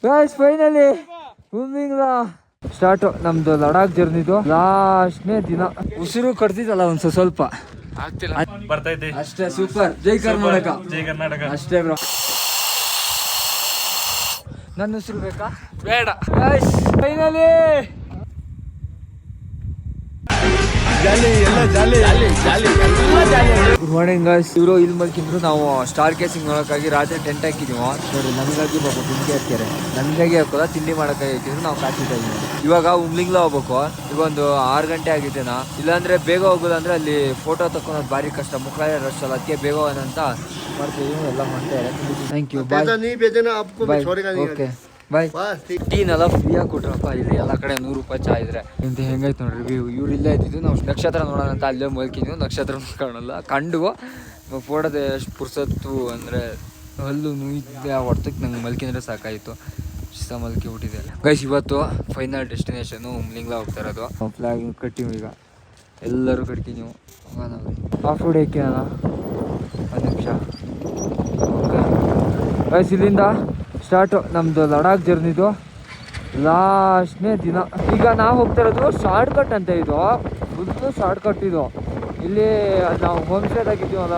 Guys finally start ನಮ್ದು ಲಡಾಖ್ ಜರ್ನಿದು ಲಾಸ್ಟ್ನೇ ದಿನ. ಉಸಿರು ಕಟ್ತಿದ್ದಲ್ಲ ಒಂದ್ ಸ್ವಲ್ಪ ಆಗ್ತಿಲ್ಲ, ಬರ್ತೈತಿ ಅಷ್ಟೇ. ಸೂಪರ್. ಜೈ ಕರ್ನಾಟಕ. ಜೈ ಕರ್ನಾಟಕ ಅಷ್ಟೇ ಬ್ರೋ. ನನ್ನ ಉಸಿರು ಬೇಕಾ? ಬೇಡ. Guys finally good morning guys. ಇವರು ಇಲ್ಲಿ ಮಲ್ಕಿದ್ರು, ನಾವು ಸ್ಟಾರ್ ಕೇಸಿಂಗ್ ನೋಡೋಕ್ಕಾಗಿ ರಾತ್ರಿ ಟೆಂಟ್ ಹಾಕಿದೀವಿ ನೋಡಿ. ನಮಗಾಗಿ ಪಾಪ ತಿಂಡಿ ಹಾಕ್ತಾರೆ, ನಮಗಾಗಿ ಹಾಕೋಲ್ಲ, ತಿಂಡಿ ಮಾಡೋಕ್ಕಾಗಿ ಹಾಕಿದ್ರು. ನಾವು ಕಾಯ್ತಿದ್ದ ಇವಾಗ ಉಮ್ಲಿಂಗ್ಲ ಹೋಗ್ಬೇಕು. ಈಗ ಒಂದು 6 ಗಂಟೆ ಆಗಿದ್ದೇನಾ. ಇಲ್ಲಾಂದ್ರೆ ಬೇಗ ಹೋಗೋದಂದ್ರೆ ಅಲ್ಲಿ ಫೋಟೋ ತಕ್ಕೊಳೋದು ಭಾರಿ ಕಷ್ಟ, ಮುಖಾಯ ರಶ್ ಅಲ್ಲ. ಅದಕ್ಕೆ ಬೇಗ ಹೋಗೋದಂತ ಮಾಡ್ತೀವಿ. ಎಲ್ಲ ಮಾಡ್ತಾರೆ. Thank you. Bye. Okay bye. ಟೀನೆಲ್ಲ ಫ್ರೀಯಾಗಿ ಕೊಟ್ರಪ್ಪ. ಇಲ್ಲಿ ಎಲ್ಲ ಕಡೆ 100 ರೂಪಾಯಿ ಚಾ ಇದ್ರೆ ಇಂತ ಹೆಂಗೈತೆ ನೋಡ್ರಿ ವ್ಯೂ. ಇವ್ರು ಇಲ್ಲೇ ಇದ್ದಿದ್ದು. ನಾವು ನಕ್ಷತ್ರ ನೋಡೋಣ ಅಂತ ಅಲ್ಲೇ ಮಲ್ಕಿದ್ವಿ. ನಕ್ಷತ್ರ ಕಾಣಲ್ಲ, ಕಂಡು ಫೋಟೋದ ಎಷ್ಟು ಪುರ್ಸತ್ತು ಅಂದರೆ ಹಲ್ಲು ನುಯ್ದೆ ಆ ಹೊಡ್ತಕ್ಕೆ ನಂಗೆ ಮಲ್ಕಿದ್ರೆ ಸಾಕಾಯಿತು. ಇಷ್ಟ ಮಲ್ಕಿ ಬಿಟ್ಟಿದೆ ಗೈಸ್. ಇವತ್ತು ಫೈನಲ್ ಡೆಸ್ಟಿನೇಷನು ಉಮ್ಲಿಂಗ್ಲ ಹೋಗ್ತಾ ಇರೋದು. ಫ್ಲಾಗ್ ಕಟ್ಟಿವಿ ಈಗ, ಎಲ್ಲರೂ ಕಟ್ತೀವಿ. ನೀವು ಆಫ್ ರೋಡ್ ಏಕೆ ಅಲ್ಲ 1 ನಿಮಿಷ. ಓಕೆ ಗೈಸ್, ಇಲ್ಲಿಂದ ಸ್ಟಾರ್ಟು ನಮ್ಮದು ಲಡಾಖ್ ಜರ್ನಿದು ಲಾಸ್ಟ್ನೇ ದಿನ. ಈಗ ನಾವು ಹೋಗ್ತಾ ಇರೋದು ಶಾರ್ಟ್ ಕಟ್ ಅಂತ. ಇದು ಫುಲ್ಲು ಶಾರ್ಟ್ ಕಟ್. ಇದು ಇಲ್ಲಿ ನಾವು ಹೋಮ್ ಸ್ಟೇದಾಗಿದ್ದೀವಲ್ಲ,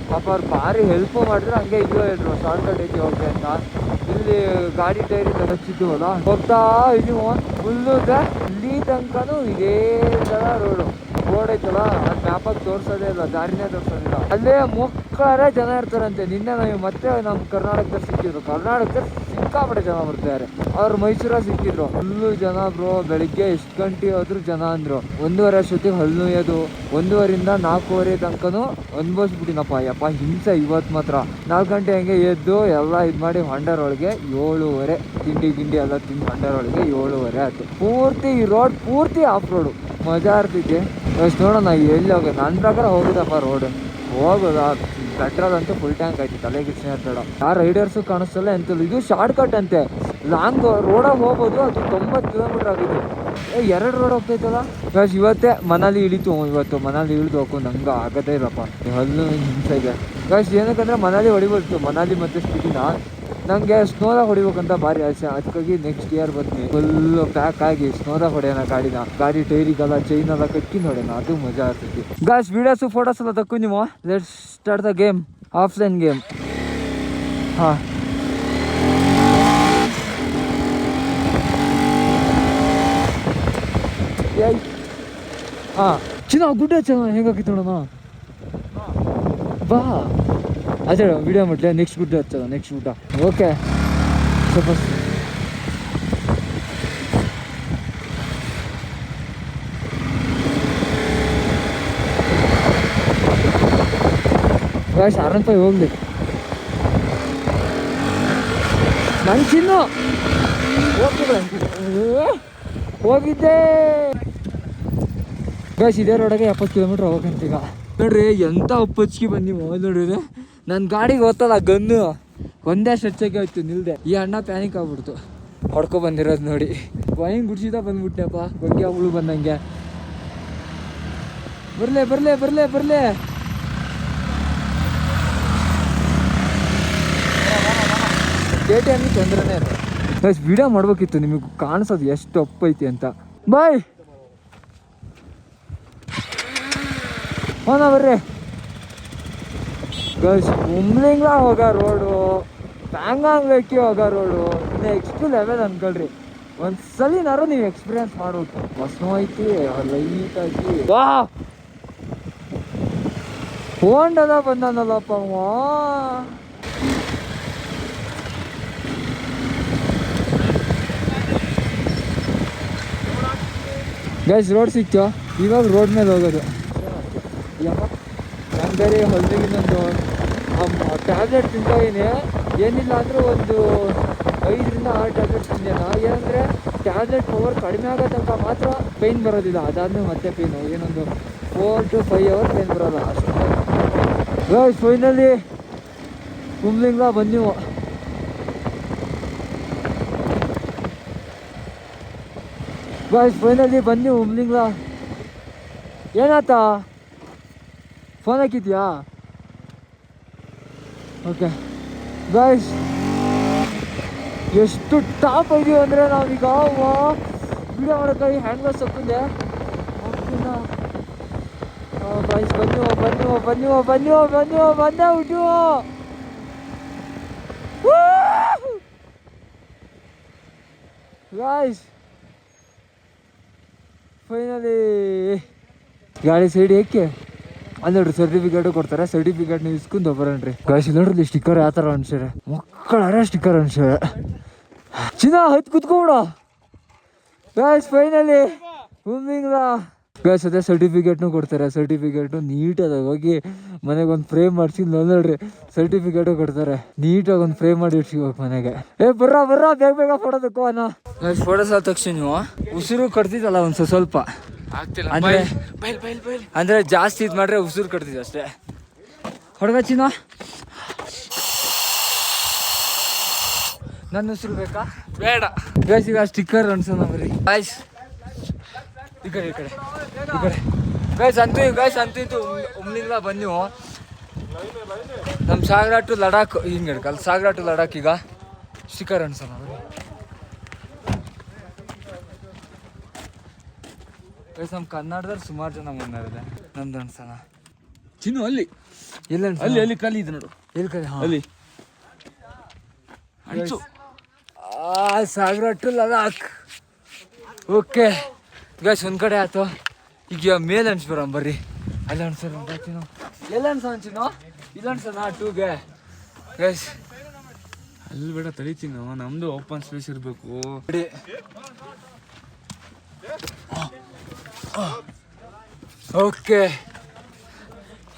ಪಾಪ ಅವ್ರು ಭಾರಿ ಹೆಲ್ಪು ಮಾಡಿದ್ರು. ಹಂಗೆ ಇದು ಹೇಳಿದ್ರು ಶಾರ್ಟ್ ಕಟ್ ಐತಿ ಹೋಗಿ ಅಂತ. ಇಲ್ಲಿ ಗಾಡಿ ಟೈರಿ ಹಚ್ಚಿದ್ದೀವಲ್ಲ, ಹೋಗ್ತಾ ಇದೀವಿ ಫುಲ್ಲು. ಇಲ್ಲಿ ತನಕನೂ ಇದೇ ಥರ ರೋಡ್ ಐತಲ್ಲ, ಅದು ಮ್ಯಾಪಾಗಿ ತೋರಿಸೋದೇ ಇಲ್ಲ, ದಾರಿನೇ ತೋರಿಸೋದಿಲ್ಲ. ಅಲ್ಲೇ ಮುಕ್ಕಾರೆ ಜನ ಇರ್ತಾರಂತೆ. ನಿನ್ನೆ ನಾವು ಮತ್ತೆ ನಮ್ಮ ಕರ್ನಾಟಕದಲ್ಲಿ ಸಿಕ್ಕಿದ್ರು. ಕರ್ನಾಟಕದಲ್ಲಿ ಸಿಕ್ಕಾಪಟ್ಟೆ ಜನ ಬರ್ತಾರೆ. ಅವ್ರು ಮೈಸೂರಲ್ಲಿ ಸಿಕ್ಕಿದ್ರು. ಫುಲ್ಲು ಜನ ಬ್ರೋ. ಬೆಳಿಗ್ಗೆ ಎಷ್ಟು ಗಂಟೆ ಹೋದ್ರು ಜನ ಅಂದರು. 1:30 ಅಷ್ಟೊತ್ತಿಗೆ ಹಲ್ಲು ನೋಯೋದು. 1:30ರಿಂದ 4:30 ತನಕನೂ ಅನ್ಭವಿಸ್ಬಿಟ್ಟಿನಪ್ಪ. ಯಪ್ಪ ಹಿಂಸೆ ಇವತ್ತು ಮಾತ್ರ. 4 ಗಂಟೆ ಹಂಗೆ ಎದ್ದು ಎಲ್ಲ ಇದು ಮಾಡಿ ಹೊಂಡರೊಳಗೆ 7:30 ತಿಂಡಿ ಎಲ್ಲ ತಿಂದು ಹೊಂಡರೊಳಗೆ 7:30 ಆಯ್ತು. ಪೂರ್ತಿ ಈ ರೋಡ್ ಪೂರ್ತಿ ಆಫ್ ರೋಡು. ಮಜಾ ಇರ್ತೈತಿ. ಅಷ್ಟು ನೋಡೋಣ ಎಲ್ಲಿ ಹೋಗೋದು. ನನ್ನ ಪ್ರಕಾರ ಹೋಗುದಪ್ಪ ರೋಡ್ ಹೋಗೋದಾ. ಪೆಟ್ರೋಲ್ ಅಂತೂ ಫುಲ್ ಟ್ಯಾಂಕ್ ಆಯ್ತು. ತಲೆಗೆ ಬೇಡ. ಆ ರೈಡರ್ಸು ಕಾಣಿಸ್ತಲ್ಲ ಎಂತಲ್ಲ. ಇದು ಶಾರ್ಟ್ ಕಟ್ ಅಂತೆ. ಲಾಂಗ್ ರೋಡಾಗಿ ಹೋಗ್ಬೋದು. ಅದು 90 ಕಿಲೋಮೀಟರ್ ಆಗಿದೆ. 2 ರೋಡ್ ಹೋಗ್ತೈತಲ್ಲ ಗೈಸ್. ಇವತ್ತೇ ಮನಾಲಿ ಇಳಿತು. ಇವತ್ತು ಮನಾಲಿ ಇಳಿದು ಹೋಗು ನಂಗೆ ಆಗದೇ ಇಲ್ಲಪ್ಪ. ಹಲ್ಲು ಹಿಂಸೆ ಇದೆ ಗೈಸ್. ಏನಕ್ಕಂದ್ರೆ ಮನಾಲಿ ಹೊಡಿಬೋದು. ಮನಾಲಿ ಮತ್ತು ಸ್ಪಿಟಿನ ನನಗೆ ಸ್ನೋದಾಗ ಹೊಡಿಬೇಕಂತ ಭಾರಿ ಆಸೆ. ಅದಕ್ಕಾಗಿ ನೆಕ್ಸ್ಟ್ ಇಯರ್ ಬರ್ತೀನಿ. ಫುಲ್ಲು ಪ್ಯಾಕ್ ಆಗಿ ಸ್ನೋದಾಗ ಹೊಡೆಯೋಣ ಗಾಡಿನ. ಗಾಡಿ ಟೈರಿಗೆಲ್ಲ ಚೈನೆಲ್ಲ ಕಟ್ಟಿ ನೋಡೋಣ. ಅದು ಮಜಾ ಆಗ್ತೈತಿ ಗಾಯ್ಸ್. ವೀಡಿಯೋಸು ಫೋಟೋಸ್ ಎಲ್ಲ ತಕ್ಕು ನೀವು. Let's start the game. Offline game. ಹಾಂ ಹಾಂ ಚಿನ್ನ ಗುಡ್ಡ ಚೆನ್ನ ಹೆಂಗಾಗಿತ್ತು ನೋಡೋಣ ಬಾ. ಅದೇ ವಿಡಿಯೋ ಮಾಡ್ಲಿ. ನೆಕ್ಸ್ಟ್ ಗುಡ್ಡ ಹಚ್ಚದ. ನೆಕ್ಸ್ಟ್ ಗುಡ್ಡ. ಓಕೆ ಸ್ವಲ್ಪ ಗಾಯ್ಸ್ 6 ರೂಪಾಯಿ ಹೋಗ್ಲಿ. ನನ್ನ ಚಿನ್ನು ಹೋಗಿದ್ದೆ ಗಾಯ್ಸ್. ಇದೇ ರೋಡಾಗೆ 70 ಕಿಲೋಮೀಟ್ರ್ ಹೋಗ್ಬೇಕಂತ. ಈಗ ನೋಡ್ರಿ ಎಂಥ ಉಪ್ಪಚ್ಕಿ ಬಂದು ನೋಡ್ರಿ. ನನ್ನ ಗಾಡಿಗೆ ಗೊತ್ತಲ್ಲ ಗನ್ನು ಒಂದೇ ಸ್ಟ್ರೆಚ್ಚಾಗಿ ಹೋಯ್ತು ನಿಲ್ದೆ. ಈ ಅಣ್ಣ ಪ್ಯಾನಿಕ್ ಆಗ್ಬಿಡ್ತು ಹೊಡ್ಕೊ ಬಂದಿರೋದು ನೋಡಿ. ವೈನ್ ಗುಡ್ಸಿದ ಬಂದ್ಬಿಟ್ಟೆಪ್ಪ ಬಗ್ಗೆ ಅವಳು ಬಂದಂಗೆ. ಬರ್ಲೆ KTM ತೊಂದ್ರೆನೇ ಇಲ್ಲ ಗೈಸ್. ವಿಡಿಯೋ ಮಾಡ್ಬೇಕಿತ್ತು, ನಿಮಗೆ ಕಾಣಿಸೋದು ಎಷ್ಟು ಅಪ್ಪೈತಿ ಅಂತ. ಬಾಯ್ ಹೋನ ಬರ್ರಿ ಗೈಸ್. ಉಮ್ಲಿಂಗ್ಲ ಹೋಗೋ ರೋಡು, ಪ್ಯಾಂಗಾಂಗಕ್ಕೆ ಹೋಗೋ ರೋಡು ನೆಕ್ಸ್ಟ್ ಲೆವೆಲ್ ಅನ್ಕೊಳ್ರಿ. ಒಂದ್ಸಲಿನಾರು ನೀವು ಎಕ್ಸ್ಪೀರಿಯನ್ಸ್ ಮಾಡ್ಬೇಕು. ಮಸ್ತ್ ಐತಿ ಲೈಟಾಗಿ. ವಾ ಹೋಂಡದ ಬಂದನಲ್ಲಪ್ಪ ಗೈಸ್. ರೋಡ್ ಸಿಕ್ತು. ಇವಾಗ ರೋಡ್ ಮೇಲೆ ಹೋಗೋದು. ಯಪ್ಪ ನಾನು ಬೇರೆ ಹೊಲದಾಗಿನ್ನೊಂದು ಟ್ಯಾಬ್ಲೆಟ್ ತಿಂತಾಯಿನಿ. ಏನಿಲ್ಲ ಅಂದರೆ ಒಂದು 5ರಿಂದ 6 ಟ್ಯಾಬ್ಲೆಟ್ ತಿಂದೇನ. ಏನಂದರೆ ಟ್ಯಾಬ್ಲೆಟ್ ಪವರ್ ಕಡಿಮೆ ಆಗೋ ತನಕ ಮಾತ್ರ ಪೇಯ್ನ್ ಬರೋದಿಲ್ಲ. ಅದಾದ್ಮೇಲೆ ಮತ್ತೆ ಪೇಯ್ನು ಏನೊಂದು 4 to 5 hours ಪೇಯ್ನ್ ಬರೋಲ್ಲ ಅಷ್ಟು. ಗೈಸ್ ಫೈನಲಿ ಕುಂಬ್ಲಿಂಗ್ಲ ಬಂದೀವು. ಗೈಸ್ ಫೈನಲಿ ಬನ್ನಿ ಉಮ್ಲಿಂಗ್ಲ. ಏನಾಯ್ತಾ ಫೋನ್ ಹಾಕಿದ್ಯಾ? ಓಕೆ ಗೈಸ್ ಎಷ್ಟು ಟಾಪ್ ಇದೀವಿ ಅಂದರೆ ನಾವೀಗ ವಿಡಿಯೋ ಮಾಡೋಕ್ಕಾಗಿ ಹ್ಯಾಂಡ್ ಗ್ಲಾಸ್ ಹಾಕೊಂಡೆ ಬಾಯ್ಸ್ ಬಂದೆ ಹುಟ್ಟು ಗಾಯ್ಸ್ ಫೈನಲಿ ಗಾಡಿ ಸೈಡ್ ಏಕೆ ಅಲ್ಲಿ ನೋಡ್ರಿ ಸರ್ಟಿಫಿಕೇಟು ಕೊಡ್ತಾರೆ. ಸರ್ಟಿಫಿಕೇಟ್ ನೀವು ಇಸ್ಕೊಂಡು ಬರೋಣ್ರಿ ಗಾಯ್ಸ್. ನೋಡ್ರಿ ಸ್ಟಿಕ್ಕರ್ ಯಾವ ಥರ ಅನ್ಸ್ಯಾರೆ ಮಕ್ಕಳ ಸ್ಟಿಕ್ಕರ್ ಅನ್ಸ್ಯಾರೆ. ಚಿನ್ನ ಹತ್ತು ಕುತ್ಕೊಂಡ ಗಾಯ್ಸ್ ಫೈನಲಿ ಮುಂದಿಂಗ್ಲ ಗಾಯ್ಸ್. ಅದೇ ಸರ್ಟಿಫಿಕೇಟ್ನು ಕೊಡ್ತಾರೆ. ಸರ್ಟಿಫಿಕೇಟು ನೀಟಾಗಿ ಹೋಗಿ ಮನೆಗೆ ಒಂದು ಫ್ರೇಮ್ ಮಾಡಿಸಿ ನೋಡ್ರಿ ಸರ್ಟಿಫಿಕೇಟು ಕೊಡ್ತಾರೆ. ನೀಟಾಗಿ ಒಂದು ಫ್ರೇಮ್ ಮಾಡಿ ಇಡ್ಸಿಬೇಕು ಮನೆಗೆ. ಬರ್ರ ಬೇಗ ಫೋಟೋದಕ್ಕೋ ಅನ್ನ ಫೋಟೋಸ್ ಆದ ತಕ್ಷಣ ನೀವು ಉಸಿರು ಕಟ್ತಿದ್ದಲ್ಲ ಒಂದು ಸ್ವಲ್ಪ ಆಗ್ತಿಲ್ಲ ಅಂದ್ರೆ ಜಾಸ್ತಿ ಇದು ಮಾಡ್ರೆ ಉಸಿರು ಕಟ್ತಿದ್ದೆ ಅಷ್ಟೇ. ಹೊಡ್ಗ ಚಿನ್ನ ನನ್ನ ಉಸಿರು ಬೇಕಾ ಬೇಡ ಗಾಯ್ಸ್. ಈಗ ಸ್ಟಿಕ್ಕರ್ ಅನ್ಸೋಣ ಬರ್ರಿ ಗಾಯ್ಸ್. ಈ ಕಡೆ ಗಾಯ್ಸ್ ಅಂತೂ ಉಮ್ಲಿಂಗ್ಲ ಬನ್ನಿ ನಮ್ಮ ಸಾಗರ ಟು ಲಡಾಖ್ ಹಿಂಗೆ ಹಿಡ್ಕಲ್ಲ. ಸಾಗರ ಟು ಲಡಾಖ್ ಈಗ ಸ್ಟಿಕ್ಕರ್ ಅನ್ಸೋಣ ಗೈಸ್. ನಮ್ಮ ಕನ್ನಡದಲ್ಲಿ ಸುಮಾರು ಜನ ಬಂದಿದೆ. ನಮ್ದು ಅನ್ಸೋಣ ಚಿನ್ನು ಅಲ್ಲಿ ಎಲ್ಲ ಅಲ್ಲಿ ಕಲಿ ಇದೆ ನೋಡು ಎಲ್ಲಿ ಕಡೆ ಅಲ್ಲಿ ಅನ್ಸು. ಸಾಗರ ಟು ಲಡಾಖ್ ಓಕೆ ಗೈಸ್. ಒಂದು ಕಡೆ ಆಯ್ತು. ಈಗ ಮೇಲೆ ಅನ್ಸ್ಬರ ಬರ್ರಿ. ಅಲ್ಲಿ ಅನ್ಸೋಣ ಚಿನ್ನು ಎಲ್ಲ ಅನ್ಸೋಣ ಇಲ್ಲ ಅನ್ಸೋಣ ಟೂಗೆ ಗೈಸ್. ಅಲ್ಲಿ ಬೇಡ ತಳಿತೀನಿ ನಮ್ದು ಓಪನ್ ಸ್ಪೇಸ್ ಇರಬೇಕು. ಓಕೆ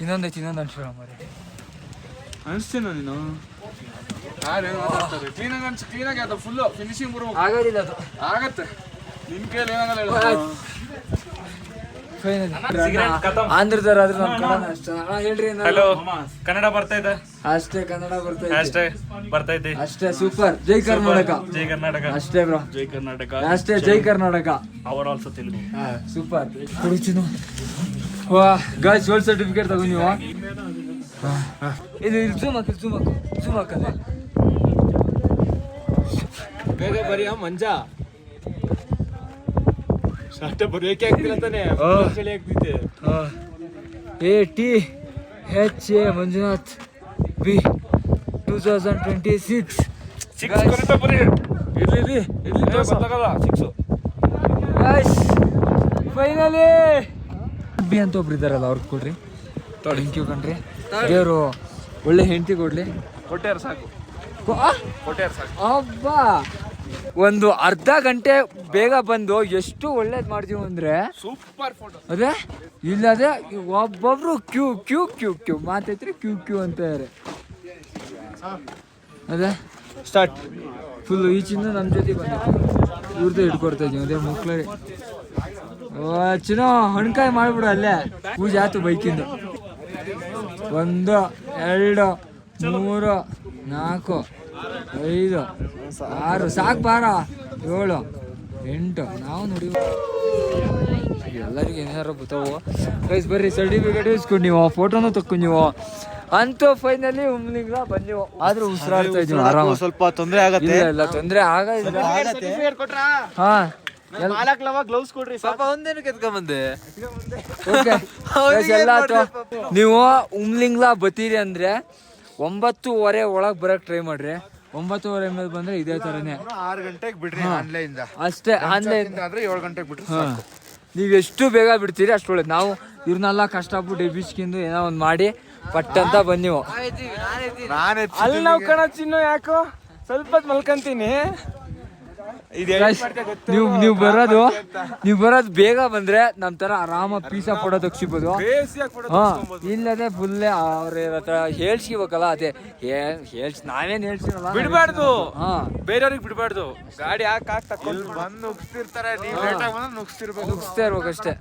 ಇನ್ನೊಂದೈತಿ ಅನ್ಸ್ಬರ ಬರ್ರಿ. ಅನಿಸ್ತೀನ ನೀನು ಯಾರೇನು ಮಾತಾಡ್ತಾರೆ ಕ್ಲೀನಾಗಿ ಅದು ಫುಲ್ಲು ಫಿನಿಶಿಂಗ್ ಬರ್ಬೇಕು. ಆಗೋದಿಲ್ಲ ಅದು ಆಗತ್ತೆ ನಿನ್ ಕೈಯಲ್ಲಿ ಏನಾಗಲ್ಲ. ಆಂಧ್ರದವ್ರಾದ್ರೆ ನಮ್ಮ ಕನ್ನಡ ಅಷ್ಟೇ. ಹೇಳ್ರಿ ಹಲೋ ಕನ್ನಡ ಬರ್ತಾ ಇದೆ ಅಷ್ಟೇ. ಕನ್ನಡ ಬರ್ತೈತೆ ಅಷ್ಟೇ. ಸೂಪರ್. ಜೈ ಕರ್ನಾಟಕ. ಜೈ ಕರ್ನಾಟಕ ಅಷ್ಟೇ ಬ್ರೋ. ಜೈ ಕರ್ನಾಟಕ ಅಷ್ಟೇ. ಜೈ ಕರ್ನಾಟಕ. ಅವರ್ ಆಲ್ಸೋ ತೆಲುಗು. ಸೂಪರ್. ಕುಡಿಚಿನು ವಾ ಗಾಯ್ಸ್. ವರ್ಲ್ಡ್ ಸರ್ಟಿಫಿಕೇಟ್ ತಗೋ ನೀವು. ಇದು ಜೂಮ್ ಹಾಕಲ್ಲ ಬೇಗ ಬರೀ ಮಂಜ ಶಾರ್ಟ ಬರೆಯೋಕೆ ಆಗ್ತಿಲ್ಲ ತಾನೆ ಆಗ್ತಿದೆ. ATHA Manjunath B 2026 finally B ಅಂತ ಒಬ್ರು ಇದಾರಲ್ಲ ಅವ್ರಿಗೆ ಕೊಡ್ರಿ. ಥ್ಯಾಂಕ್ ಯು ಕಣ್ರಿ. ದೇವರು ಒಳ್ಳೆ ಹೆಂಡತಿ ಕೊಡ್ಲಿ. ಕೊಟ್ಟಾರ ಸಾಕು ಅಬ್ಬಾ ಒಂದು ಅರ್ಧ ಗಂಟೆ ಬೇಗ ಬಂದು ಎಷ್ಟು ಒಳ್ಳೇದು ಮಾಡ್ತೀವಿ ಅಂದ್ರೆ ಸೂಪರ್ ಫೋಟೋ. ಅದೇ ಇಲ್ಲದೆ ಒಬ್ಬೊಬ್ರು ಕ್ಯೂ ಕ್ಯೂ ಕ್ಯೂ ಕ್ಯೂ ಮಾತೈತ್ರಿ ಕ್ಯೂ ಅಂತ ಇದ್ದಾರೆ. ಅದೇ ಸ್ಟಾರ್ಟ್ ಫುಲ್ಲು ಈಚಿಂದ ನಮ್ಮ ಜೊತೆ ಬಂದಿತ್ತು. ಇವ್ರದ್ದು ಹಿಡ್ಕೊಡ್ತಾ ಇದ್ದೀವಿ ಅದೇ ಮಕ್ಳರಿ. ಚಿನ್ನೋ ಹಣ್ಕಾಯಿ ಮಾಡ್ಬಿಡು ಅಲ್ಲೇ. ಪೂಜೆ ಆಯ್ತು ಬೈಕಿಂದು. 1 2 3 4 5 6 ಸಾಕು ಬಾರ 7 8 ನಾವು ನೋಡಿ ಎಲ್ಲರಿಗೂ ಏನಾರು ಬರ್ತಾವು ಗೈಸ್. ಬರ್ರಿ ಸರ್ಟಿಫಿಕೇಟ್ ಇಸ್ಕೊಂಡು ನೀವು ಫೋಟೋನು ತಕ್ಕೊಂಡು ನೀವು ಅಂತೂ ಫೈನಲಿ ಉಮ್ಲಿಂಗ್ಲ ಬಂದೀವು. ಆದ್ರೂ ಉಸಿರಾಡ್ತಾ ಇದೀವಿ ಆರಾಮ. ಸ್ವಲ್ಪ ತೊಂದರೆ ಆಗತ್ತೆ. ಇಲ್ಲ ತೊಂದರೆ ಆಗೋದಿಲ್ಲ. ಹಾ ಗ್ಲೌಸ್ ಕೊಡ್ರಿ ಪಾಪ ಒಂದೇನು ಕೆತ್ಕೊಂಬಂದೆ. ಎಲ್ಲ ನೀವು ಉಮ್ಲಿಂಗ್ಲ ಬತ್ತೀರಿ ಅಂದ್ರೆ 9:30 ಒಳಗೆ ಬರಕ್ ಟ್ರೈ ಮಾಡ್ರಿ. 9:30 ಮೇಲೆ ಬಂದ್ರೆ ಇದೇ ತರನೇ 6 ಗಂಟೆಗೆ ಬಿಡ್ರಿ ಆನ್ಲೈನ್ ಅಷ್ಟೇ. ಆನ್ಲೈನ್ ಆದ್ರೆ 7 ಗಂಟೆಗೆ ಬಿಡ್ರಿ. ನೀವು ಎಷ್ಟು ಬೇಗ ಬಿಡ್ತೀರಿ ಅಷ್ಟು ಒಳ್ಳೇದು. ನಾವು ಇವ್ರನ್ನೆಲ್ಲ ಕಷ್ಟಪಟ್ಟು ಎಬ್ಬಿಸ್ಕೊಂಡು ಏನೋ ಒಂದು ಮಾಡಿ ಪಟ್ ಅಂತ ಬಂದೀವು. ಅಲ್ಲಿ ನಾವು ಕಣ ಚಿನ್ನು ಯಾಕೋ ಸ್ವಲ್ಪ ಮಲ್ಕಂತೀನಿ. ನೀವು ಬರೋದು ಬೇಗ ಬಂದ್ರೆ ನಮ್ ತರ ಆರಾಮ ಪೀಸಾ ಫೋಟೋ ತಗ್ಸಿಬೋದು. ಇಲ್ಲದೆ ಫುಲ್ ಅವ್ರ ಹತ್ರ ಹೇಳ್ಸ್ಕಿಬೇಕಲ್ಲ. ಅದೇ ನಾವೇನ್ ಹೇಳ್ಸಿರಲ್ಲ ಬಿಡ್ಬಾರ್ದು. ಬೇರೆಯವ್ರಿಗೆ ಬಿಡ್ಬಾರ್ದು. ಗಾಡಿ ಬಂದು ನುಗ್ಸ್ತಿರ್ತಾರೆ. ನುಗ್ಸ್ತಾ ಇರ್ಬೇಕು ಅಷ್ಟೇ.